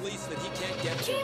release that he can't get to.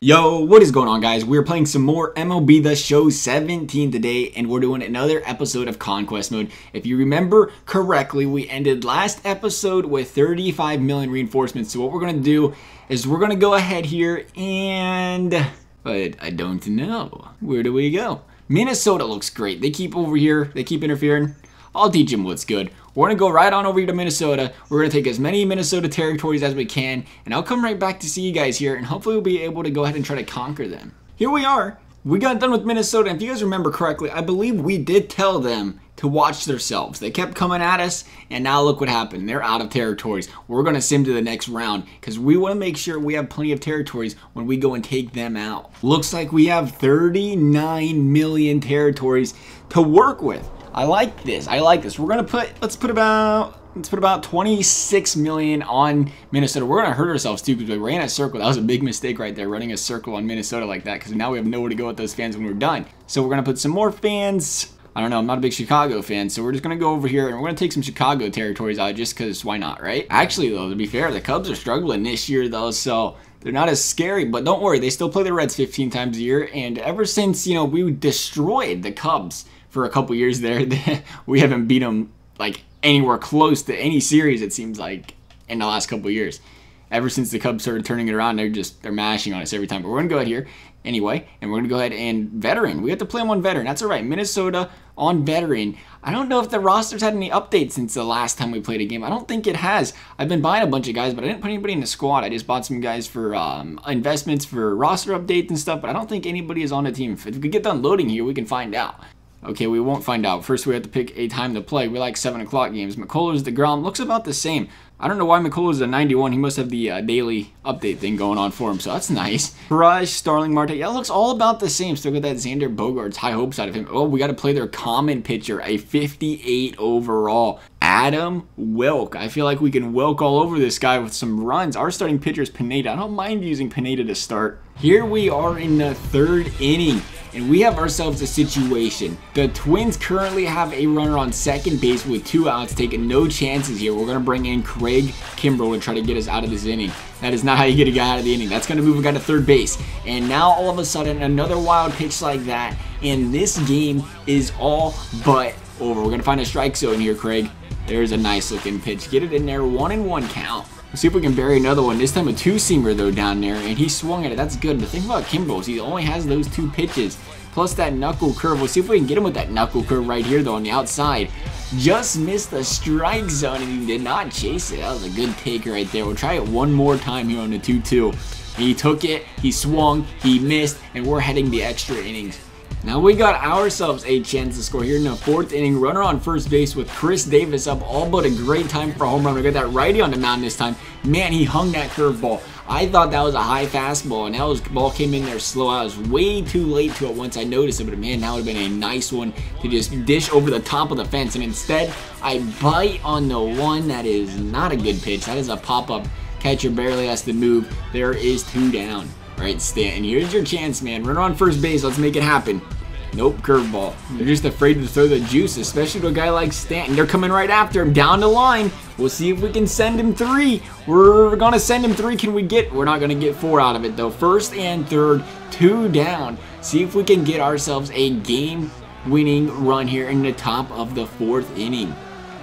Yo, what is going on, guys? We're playing some more MLB The Show 17 today, and we're doing another episode of Conquest mode. If you remember correctly, we ended last episode with 35 million reinforcements. So what we're going to do is we're going to go ahead here and... But I don't know. Where do we go? Minnesota looks great. They keep over here. They keep interfering. I'll teach them what's good. We're going to go right on over here to Minnesota. We're going to take as many Minnesota territories as we can. And I'll come right back to see you guys here. And hopefully we'll be able to go ahead and try to conquer them. Here we are. We got done with Minnesota. And if you guys remember correctly, I believe we did tell them to watch themselves. They kept coming at us. And now look what happened. They're out of territories. We're going to sim to the next round. Because we want to make sure we have plenty of territories when we go and take them out. Looks like we have 39 million territories to work with. I like this. I like this. We're gonna let's put about 26 million on Minnesota. We're gonna hurt ourselves too because we ran a circle. That was a big mistake right there, running a circle on Minnesota like that, because now we have nowhere to go with those fans when we're done. So we're gonna put some more fans. I don't know, I'm not a big Chicago fan, so we're just gonna go over here and we're gonna take some Chicago territories out just because why not, right? Actually though, to be fair, the Cubs are struggling this year though, so they're not as scary, but don't worry, they still play the Reds 15 times a year, and ever since, you know, we destroyed the Cubs for a couple years there, we haven't beat them like anywhere close to any series, it seems like, in the last couple years. Ever since the Cubs started turning it around, they're mashing on us every time. But we're going to go ahead here anyway, and we're going to go ahead and veteran. We have to play them on veteran. That's all right. Minnesota on veteran. I don't know if the roster's had any updates since the last time we played a game. I don't think it has. I've been buying a bunch of guys, but I didn't put anybody in the squad. I just bought some guys for investments for roster updates and stuff, but I don't think anybody is on the team. If we could get done loading here, we can find out. Okay, we won't find out. First, we have to pick a time to play. We like 7 o'clock games. McCullers, DeGrom, looks about the same. I don't know why McCullers is a 91. He must have the daily update thing going on for him, so that's nice. Barrage, Starling, Marte. Yeah, it looks all about the same. Still got that Xander Bogaerts. High hopes out of him. Oh, we got to play their common pitcher, a 58 overall. Adam Wilk. I feel like we can Wilk all over this guy with some runs. Our starting pitcher is Pineda. I don't mind using Pineda to start. Here we are in the 3rd inning, and we have ourselves a situation. The Twins currently have a runner on second base with 2 outs, taking no chances here. We're going to bring in Craig Kimbrell to try to get us out of this inning. That is not how you get a guy out of the inning. That's going to move a guy to third base. And now all of a sudden, another wild pitch like that, and this game is all but over. We're going to find a strike zone here, Craig. There's a nice looking pitch. Get it in there, 1-1 count. Let's see if we can bury another one. This time a 2-seamer though down there, and he swung at it. That's good. The thing about Kimbrell is he only has those 2 pitches, plus that knuckle curve. We'll see if we can get him with that knuckle curve right here though on the outside. Just missed the strike zone, and he did not chase it. That was a good take right there. We'll try it one more time here on the 2-2. He took it, he swung, he missed, and we're heading the extra innings. Now we got ourselves a chance to score here in the 4th inning. Runner on first base with Chris Davis up, all but a great time for a home run. We got that righty on the mound this time. Man, he hung that curveball. I thought that was a high fastball, and that ball came in there slow. I was way too late to it once I noticed it, but man, that would have been a nice one to just dish over the top of the fence. And instead, I bite on the one that is not a good pitch. That is a pop-up. Catcher barely has to move. There is 2 down. All right, Stanton, here's your chance, man. Runner on first base. Let's make it happen. Nope, curveball. They're just afraid to throw the juice, especially to a guy like Stanton. They're coming right after him, down the line. We'll see if we can send him 3. We're going to send him 3. Can we get? We're not going to get 4 out of it, though. 1st and 3rd, 2 down. See if we can get ourselves a game-winning run here in the top of the 4th inning.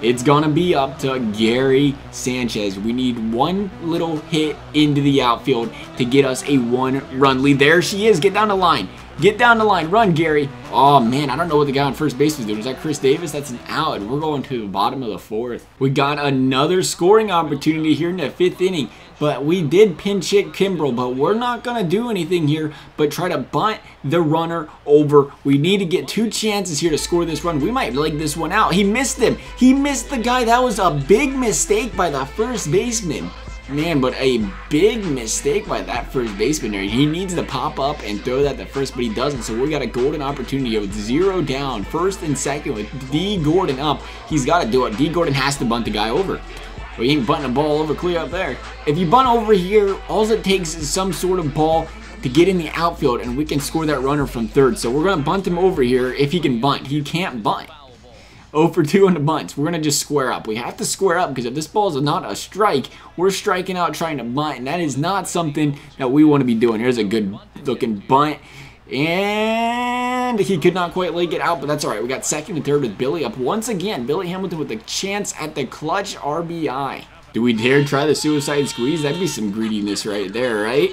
It's going to be up to Gary Sanchez. We need one little hit into the outfield to get us a 1-run lead. There she is. Get down the line. Get down the line. Run, Gary. Oh, man, I don't know what the guy on first base was doing. Is that Chris Davis? That's an out. We're going to the bottom of the 4th. We got another scoring opportunity here in the 5th inning. But we did pinch hit Kimbrell, but we're not going to do anything here but try to bunt the runner over. We need to get 2 chances here to score this run. We might leg this one out. He missed him. He missed the guy. That was a big mistake by the first baseman. Man, but a big mistake by that first baseman there. He needs to pop up and throw that to first, but he doesn't. So we got a golden opportunity with 0 down, 1st and 2nd with D. Gordon up. He's got to do it. D. Gordon has to bunt the guy over. Well, you ain't bunting a ball over clear up there. If you bunt over here, all it takes is some sort of ball to get in the outfield and we can score that runner from third. So we're going to bunt him over here if he can bunt. He can't bunt. 0 for 2 on the bunts. We're going to just square up. We have to square up because if this ball is not a strike, we're striking out trying to bunt, and that is not something that we want to be doing. Here's a good looking bunt. And he could not quite leg it out, but that's all right. We got second and third with Billy up once again. Billy Hamilton with a chance at the clutch RBI. Do we dare try the suicide squeeze? That'd be some greediness right there, right?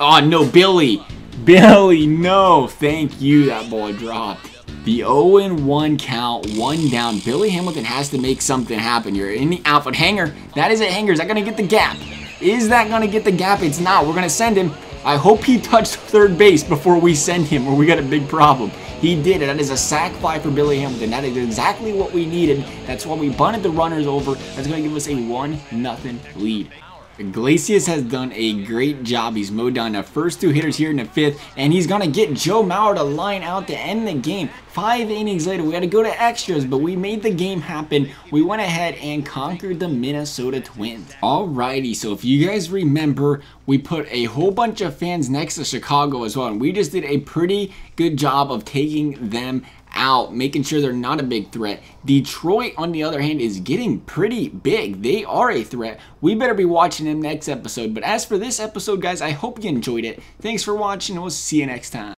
Oh, no, Billy. Billy, no. Thank you. That ball dropped. The 0-1 count, 1 down. Billy Hamilton has to make something happen here. In the outfield. Hanger. That is a hanger. Is that going to get the gap? Is that going to get the gap? It's not. We're going to send him. I hope he touched third base before we send him or we got a big problem. He did it. That is a sac fly for Billy Hamilton. That is exactly what we needed. That's why we bunted the runners over. That's going to give us a 1-0 lead. Iglesias has done a great job. He's mowed down the first 2 hitters here in the 5th, and he's going to get Joe Mauer to line out to end the game. 5 innings later, we had to go to extras, but we made the game happen. We went ahead and conquered the Minnesota Twins. Alrighty, so if you guys remember, we put a whole bunch of fans next to Chicago as well, and we just did a pretty good job of taking them out, making sure they're not a big threat. Detroit, on the other hand, is getting pretty big. They are a threat. We better be watching them next episode. But as for this episode, guys, I hope you enjoyed it. Thanks for watching, and we'll see you next time.